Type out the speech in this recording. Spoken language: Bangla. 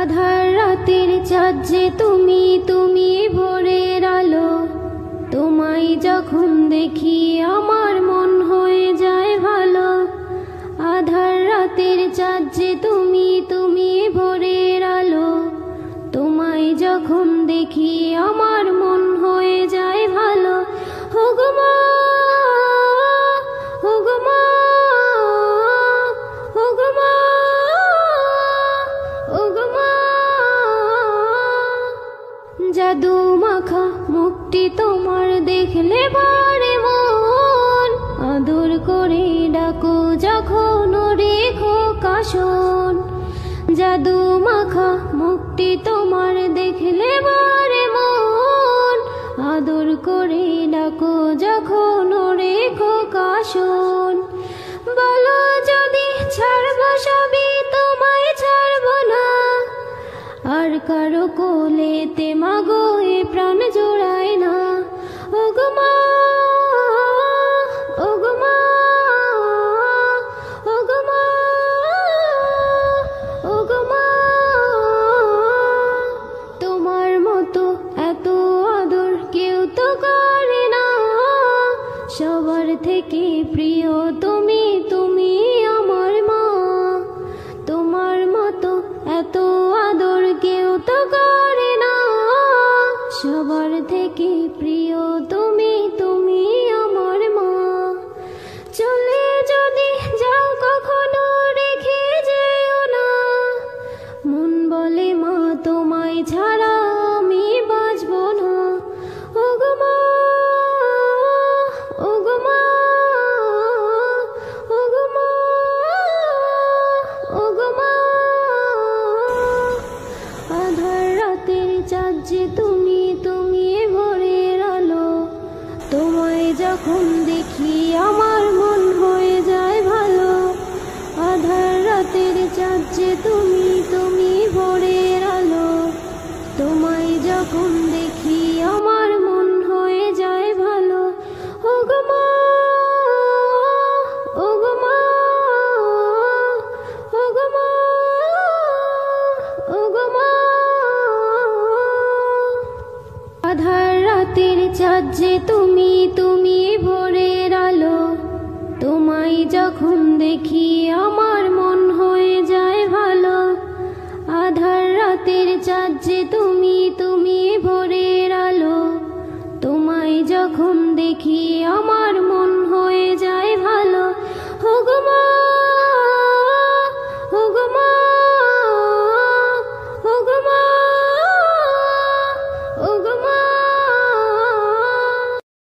আধার রাতের চাঁদ যে তুমি, তুমি ভোরের আলো। তোমায় যখন দেখি আমার মন হয়ে যায় ভালো। আধার রাতের চাঁদ যে তুমি, তুমি ভোরের আলো। তোমায় যখন দেখি আমার মন হয়ে যায় ভালো। ওগো মা, ওগো মা, ওগো মা, ওগো মা। জাদু মাখা মুখটি তোমার দেখলে পারে মন। আদর করে ডাকো যখন রেখো কাশন। জাদু মাখা মুখটি তোমার দেখলে পারে মন। আদর করে ডাকো যখন রেখো কাশন। বলো যদি ছাড়বো সবই, তোমায় ছাড়বো না। আর কারো কোলেতে মাগো এ প্রাণ জোড়ায় না। ওগো মা, ওগো মা, ওগো মা, ওগো মা। তোমার মতো এত আদর কেউ তো করে না। সবার থেকে প্রিয় তুমি, তুমি আমার মা। তোমার মতো এত আদর কেউ তো করে না। সবার থেকে প্রিয় তুমি, তুমি আমার মা। চলে যদি যাও কখনো রেখে যেও না। মন বলে মা তোমায় ছাড়া আমি বাঁচবো না। ওগো মা, ওগো মা, ওগো মা, ওগো মা। আধার রাতের চাঁদ যে তুমি, তুমি ভোরের আলো। তোমায় যখন দেখি আমার মন হয়ে যায় ভালো। আধার রাতের চাঁদ যে তুমি, তুমি ভোরের আলো। তোমায় যখন দেখি আমার মন হয়ে যায় ভালো। ওগো মা, ওগো মা, ওগো মা, ওগো মা। আধার রাতের চাঁদ যে তুমি, তুমি ভোরের আলো। তোমায় যখন দেখি আমার মন হয়ে যায় ভালো। আধার রাতের চাঁদ যে তুমি, তুমি ভোরের আলো। তোমায় যখন দেখি